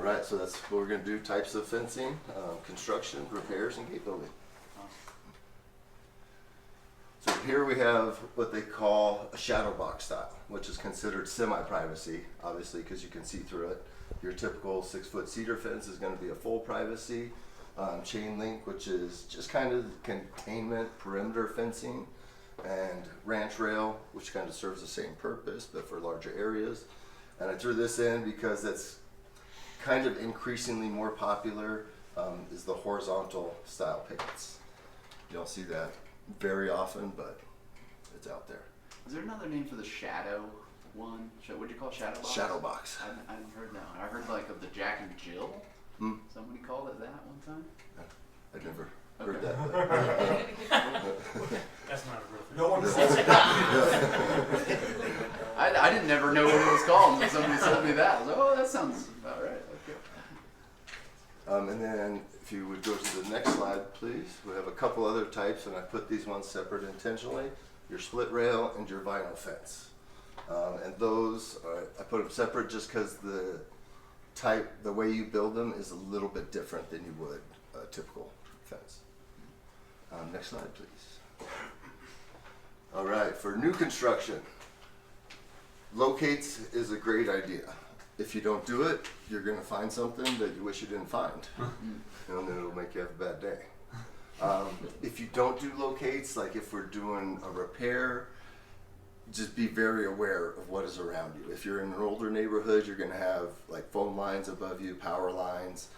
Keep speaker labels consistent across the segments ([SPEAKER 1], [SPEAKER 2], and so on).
[SPEAKER 1] right, so that's what we're going to do, types of fencing, construction, repairs, and gate building. So here we have what they call a shadow box style, which is considered semi-privacy, obviously, because you can see through it. Your typical 6-foot cedar fence is going to be a full privacy. Chain link, which is just kind of containment perimeter fencing, and ranch rail, which kind of serves the same purpose, but for larger areas. And I threw this in because that's kind of increasingly more popular, is the horizontal style pickets. You don't see that very often, but it's out there.
[SPEAKER 2] Is there another name for the shadow one? What'd you call it? Shadow box?
[SPEAKER 1] Shadow box.
[SPEAKER 2] I haven't heard that one. I heard like of the Jack and Jill. Somebody called it that one time.
[SPEAKER 1] I've never heard that.
[SPEAKER 3] That's not a real thing.
[SPEAKER 4] No one says it.
[SPEAKER 2] I didn't never know what it was called until somebody told me that. I was like, oh, that sounds about right. Okay.
[SPEAKER 1] And then if you would go to the next slide, please. We have a couple other types, and I put these ones separate intentionally. Your split rail and your vinyl fence. And those, I put them separate just because the way you build them is a little bit different than you would a typical fence. Next slide, please. All right, for new construction, locates is a great idea. If you don't do it, you're going to find something that you wish you didn't find, and then it'll make you have a bad day. If you don't do locates, like if we're doing a repair, just be very aware of what is around you. If you're in an older neighborhood, you're going to have like phone lines above you, power lines.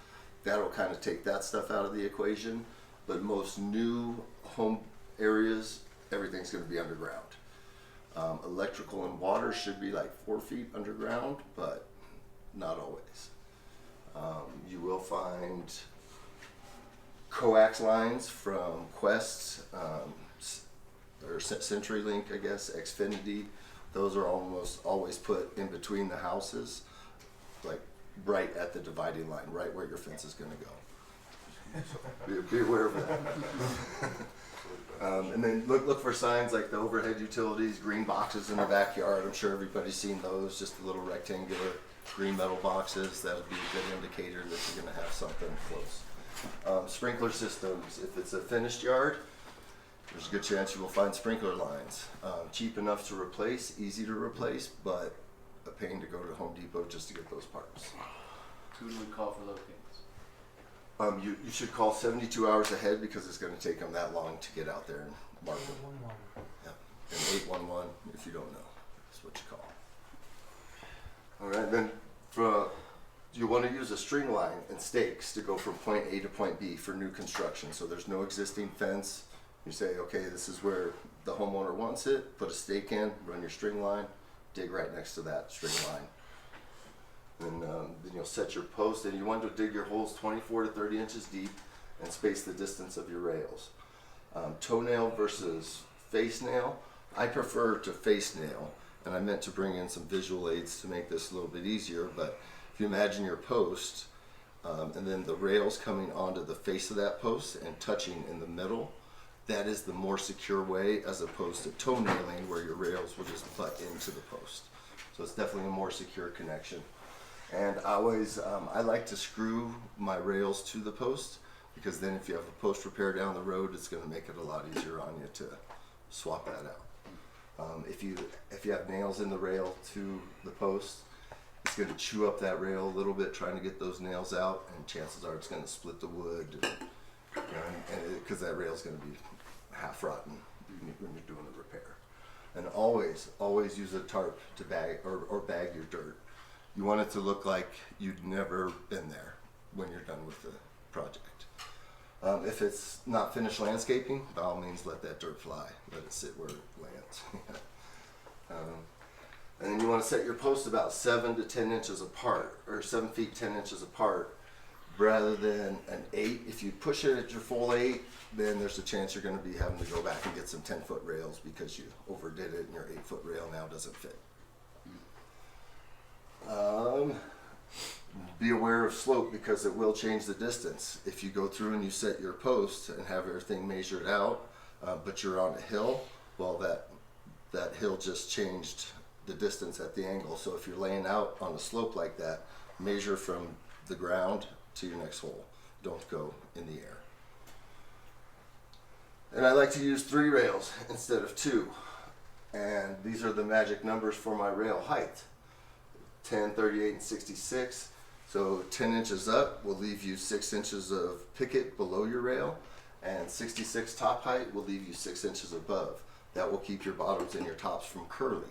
[SPEAKER 1] That'll kind of take that stuff out of the equation. But most new home areas, everything's going to be underground. Electrical and water should be like 4 feet underground, but not always. You will find coax lines from Quest, or CenturyLink, I guess, Xfinity. Those are almost always put in between the houses, like right at the dividing line, right where your fence is going to go. So be aware of that. And then look for signs like the overhead utilities, green boxes in the backyard. I'm sure everybody's seen those, just the little rectangular green metal boxes. That would be a good indicator that you're going to have something close. Sprinkler systems, if it's a finished yard, there's a good chance you will find sprinkler lines. Cheap enough to replace, easy to replace, but a pain to go to Home Depot just to get those parts.
[SPEAKER 2] Who do we call for locates?
[SPEAKER 1] You should call 72 hours ahead because it's going to take them that long to get out there and mark them. Yep. And 811, if you don't know, that's what you call. All right, then you want to use a string line and stakes to go from point A to point B for new construction. So there's no existing fence. You say, okay, this is where the homeowner wants it. Put a stake in, run your string line, dig right next to that string line. And then you'll set your post, and you want to dig your holes 24 to 30 inches deep and space the distance of your rails. Toenail versus face nail. I prefer to face nail, and I meant to bring in some visual aids to make this a little bit easier, but if you imagine your post and then the rails coming onto the face of that post and touching in the middle, that is the more secure way as opposed to toenailing where your rails will just butt into the post. So it's definitely a more secure connection. And I like to screw my rails to the post because then if you have a post repair down the road, it's going to make it a lot easier on you to swap that out. If you have nails in the rail to the post, it's going to chew up that rail a little bit trying to get those nails out, and chances are it's going to split the wood, because that rail is going to be half rotten when you're doing the repair. And always use a tarp to bag or bag your dirt. You want it to look like you'd never been there when you're done with the project. If it's not finished landscaping, by all means let that dirt fly. Let it sit where it lands. And then you want to set your posts about 7 to 10 inches apart, or 7 feet 10 inches apart, rather than an 8. If you push it at your full 8, then there's a chance you're going to be having to go back and get some 10-foot rails because you overdid it and your 8-foot rail now doesn't fit. Be aware of slope because it will change the distance. If you go through and you set your post and have everything measured out, but you're on a hill, well that hill just changed the distance at the angle. So if you're laying out on a slope like that, measure from the ground to your next hole. Don't go in the air. And I like to use 3 rails instead of 2. And these are the magic numbers for my rail height. 10, 38, and 66. So 10 inches up will leave you 6 inches of picket below your rail, and 66 top height will leave you 6 inches above. That will keep your bottoms and your tops from curling.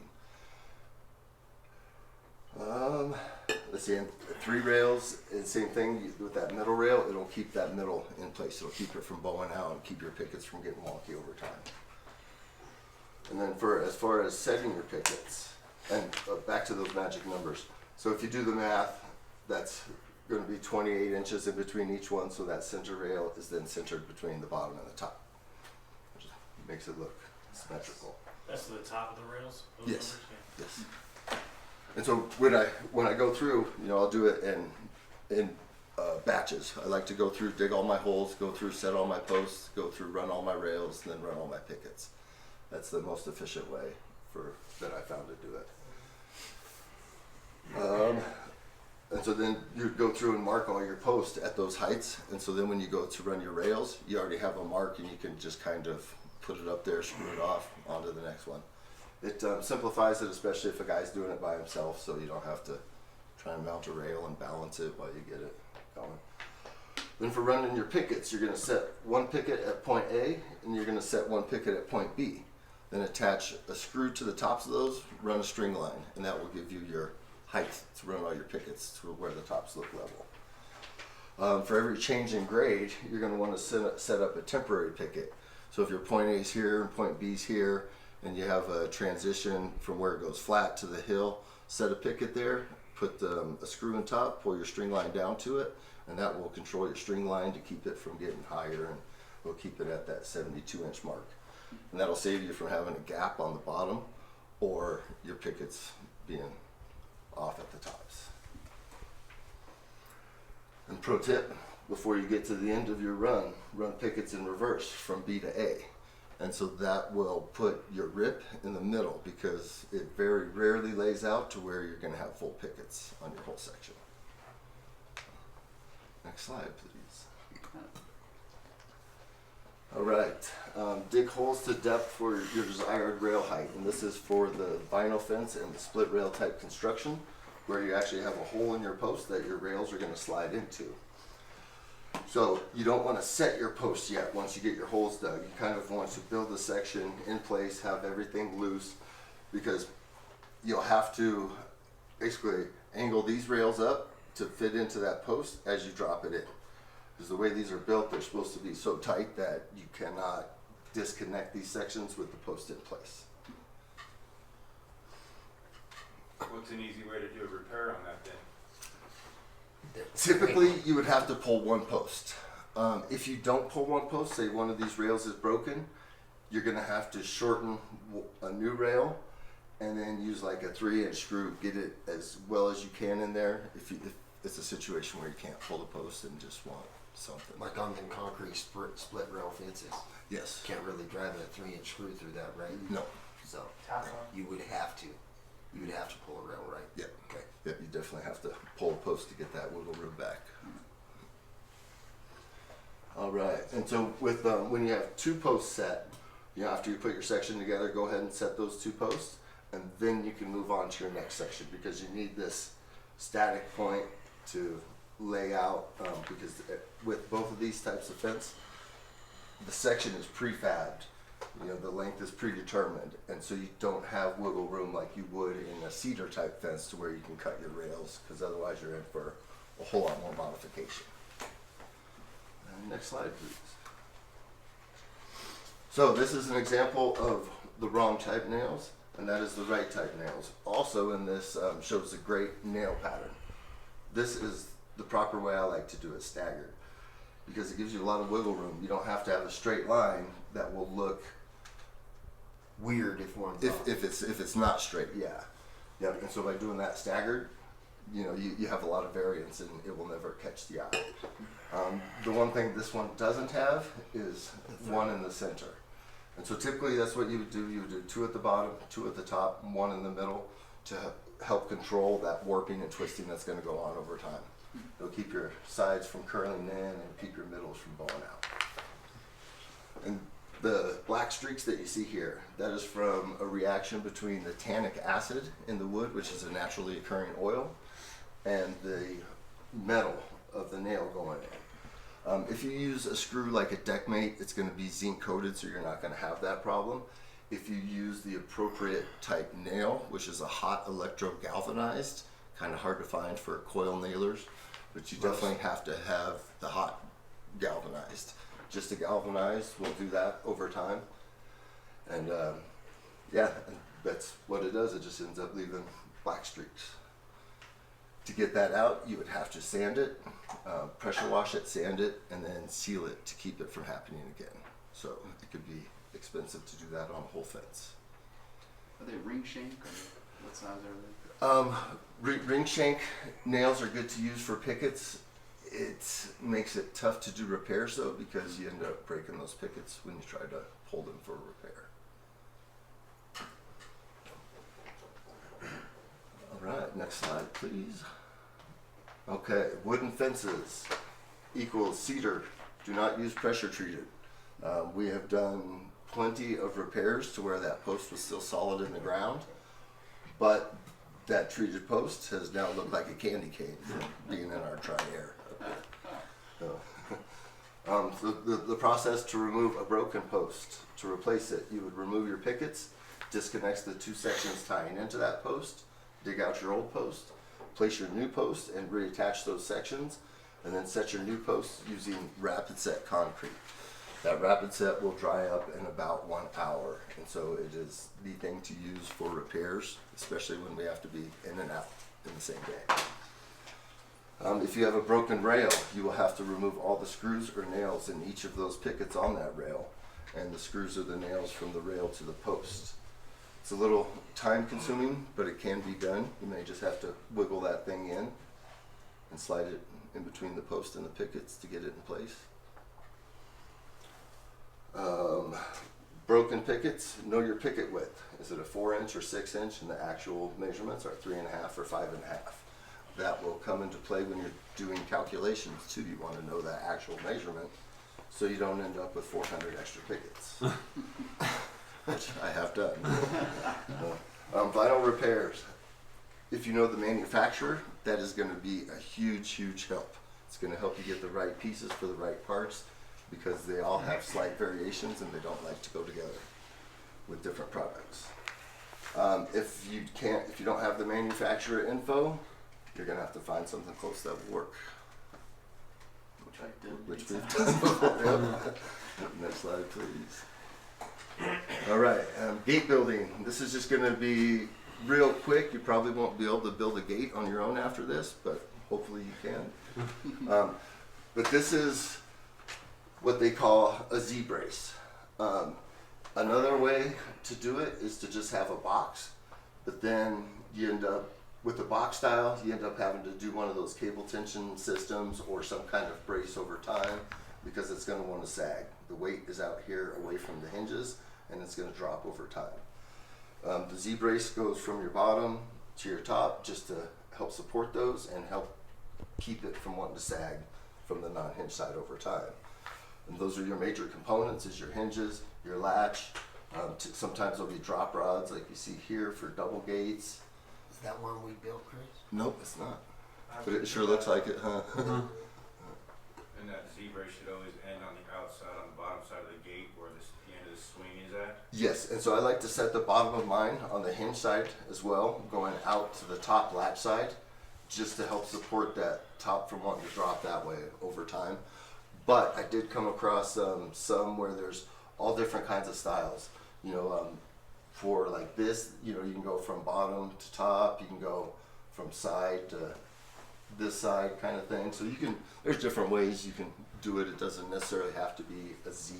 [SPEAKER 1] Let's see, 3 rails, and same thing with that middle rail, it'll keep that middle in place. It'll keep it from bowing out and keep your pickets from getting wonky over time. And then as far as setting your pickets, and back to those magic numbers. So if you do the math, that's going to be 28 inches in between each one, so that center rail is then centered between the bottom and the top, which makes it look symmetrical.
[SPEAKER 3] That's the top of the rails?
[SPEAKER 1] Yes. Yes. And so when I go through, I'll do it in batches. I like to go through, dig all my holes, go through, set all my posts, go through, run all my rails, and then run all my pickets. That's the most efficient way that I found to do it. And so then you go through and mark all your posts at those heights. And so then when you go to run your rails, you already have a mark, and you can just kind of put it up there, screw it off, onto the next one. It simplifies it, especially if a guy's doing it by himself, so you don't have to try and mount a rail and balance it while you get it going. Then for running your pickets, you're going to set 1 picket at point A, and you're going to set 1 picket at point B. Then attach a screw to the tops of those, run a string line, and that will give you your height to run all your pickets to where the tops look level. For every change in grade, you're going to want to set up a temporary picket. So if your point A is here and point B is here, and you have a transition from where it goes flat to the hill, set a picket there, put a screw on top, pull your string line down to it, and that will control your string line to keep it from getting higher, and we'll keep it at that 72-inch mark. And that'll save you from having a gap on the bottom or your pickets being off at the tops. And pro tip, before you get to the end of your run pickets in reverse from B to A. And so that will put your rip in the middle, because it very rarely lays out to where you're going to have full pickets on your whole section. Next slide, please. All right, dig holes to depth for your desired rail height. And this is for the vinyl fence and the split rail type construction, where you actually have a hole in your post that your rails are going to slide into. So you don't want to set your posts yet once you get your holes dug. You kind of want to build the section in place, have everything loose, because you'll have to basically angle these rails up to fit into that post as you drop it in. Because the way these are built, they're supposed to be so tight that you cannot disconnect these sections with the post in place.
[SPEAKER 4] What's an easy way to do a repair on that then?
[SPEAKER 1] Typically, you would have to pull 1 post. If you don't pull 1 post, say one of these rails is broken, you're going to have to shorten a new rail and then use like a 3-inch screw, get it as well as you can in there if it's a situation where you can't pull the post and just want something.
[SPEAKER 5] Like on the concrete split rail fences.
[SPEAKER 1] Yes.
[SPEAKER 5] Can't really drive a 3-inch screw through that, right?
[SPEAKER 1] No.
[SPEAKER 5] So you would have to. You would have to pull a rail, right?
[SPEAKER 1] Yeah.
[SPEAKER 5] Okay.
[SPEAKER 1] Yep, you definitely have to pull a post to get that wiggle room back. All right, and so with when you have 2 posts set, after you put your section together, go ahead and set those 2 posts, and then you can move on to your next section, because you need this static point to lay out, because with both of these types of fence, the section is prefabbed. The length is predetermined, and so you don't have wiggle room like you would in a cedar type fence to where you can cut your rails, because otherwise you're in for a whole lot more modification. And next slide, please. So this is an example of the wrong type nails, and that is the right type nails. Also in this shows a great nail pattern. This is the proper way I like to do it, staggered, because it gives you a lot of wiggle room. You don't have to have a straight line that will look
[SPEAKER 5] weird if one's off.
[SPEAKER 1] if it's not straight. Yeah. And so by doing that staggered, you have a lot of variance, and it will never catch the eye. The one thing this one doesn't have is 1 in the center, and so typically that's what you would do. You would do 2 at the bottom, 2 at the top, and 1 in the middle to help control that warping and twisting that's going to go on over time. It'll keep your sides from curling in and keep your middles from bowing out. And the black streaks that you see here, that is from a reaction between the tannic acid in the wood, which is a naturally occurring oil, and the metal of the nail going in. If you use a screw like a deckmate, it's going to be zinc coated, so you're not going to have that problem. If you use the appropriate type nail, which is a hot electro galvanized, kind of hard to find for coil nailers, but you definitely have to have the hot galvanized. Just a galvanized will do that over time. And yeah, and that's what it does. It just ends up leaving black streaks. To get that out, you would have to sand it, pressure wash it, sand it, and then seal it to keep it from happening again. So it could be expensive to do that on a whole fence.
[SPEAKER 2] Are they ring shank or what size are they?
[SPEAKER 1] Ring shank nails are good to use for pickets. It makes it tough to do repairs though, because you end up breaking those pickets when you try to hold them for repair. All right, next slide, please. Okay, wooden fences equals cedar. Do not use pressure treated. We have done plenty of repairs to where that post was still solid in the ground, but that treated post has now looked like a candy cane from being in our dry air. So the process to remove a broken post, to replace it, you would remove your pickets, disconnect the two sections tying into that post, dig out your old post, place your new post and reattach those sections, and then set your new post using rapid set concrete. That rapid set will dry up in about 1 hour, and so it is the thing to use for repairs, especially when we have to be in and out in the same day. If you have a broken rail, you will have to remove all the screws or nails in each of those pickets on that rail, and the screws are the nails from the rail to the post. It's a little time consuming, but it can be done. You may just have to wiggle that thing in and slide it in between the post and the pickets to get it in place. Broken pickets, know your picket width. Is it a 4-inch or 6-inch? And the actual measurements are 3.5 or 5.5. That will come into play when you're doing calculations too. You want to know that actual measurement so you don't end up with 400 extra pickets, which I have done. Vinyl repairs. If you know the manufacturer, that is going to be a huge, huge help. It's going to help you get the right pieces for the right parts, because they all have slight variations and they don't like to go together with different products. If you don't have the manufacturer info, you're gonna have to find something close that will work.
[SPEAKER 2] Which I did.
[SPEAKER 1] Which we've done before. Next slide, please. All right, gate building. This is just gonna be real quick. You probably won't be able to build a gate on your own after this, but hopefully you can. But this is what they call a Z-brace. Another way to do it is to just have a box, but then you end up, with the box style, you end up having to do one of those cable tension systems or some kind of brace over time, because it's going to want to sag. The weight is out here away from the hinges, and it's going to drop over time. The Z-brace goes from your bottom to your top just to help support those and help keep it from wanting to sag from the non-hinge side over time. And those are your major components, is your hinges, your latch. Sometimes there'll be drop rods like you see here for double gates.
[SPEAKER 5] Is that one we built, Chris?
[SPEAKER 1] Nope, it's not. But it sure looks like it, huh?
[SPEAKER 4] And that Z-brace should always end on the outside, on the bottom side of the gate where the end of the swing is at.
[SPEAKER 1] Yes, and so I like to set the bottom of mine on the hinge side as well, going out to the top latch side, just to help support that top from wanting to drop that way over time. But I did come across some where there's all different kinds of styles. You know, for like this, you know, you can go from bottom to top, you can go from side to this side kind of thing. So you can, there's different ways you can do it. It doesn't necessarily have to be a Z.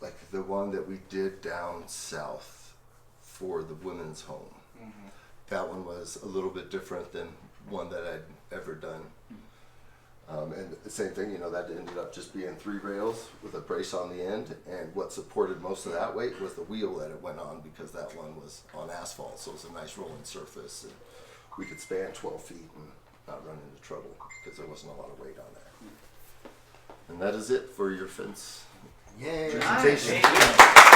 [SPEAKER 1] Like the one that we did down south for the women's home. That one was a little bit different than one that I'd ever done. And the same thing, you know, that ended up just being 3 rails with a brace on the end, and what supported most of that weight was the wheel that it went on, because that one was on asphalt, so it was a nice rolling surface, and we could span 12 feet and not run into trouble because there wasn't a lot of weight on there. And that is it for your fence
[SPEAKER 5] Yay.
[SPEAKER 1] presentation.
[SPEAKER 2] Nice.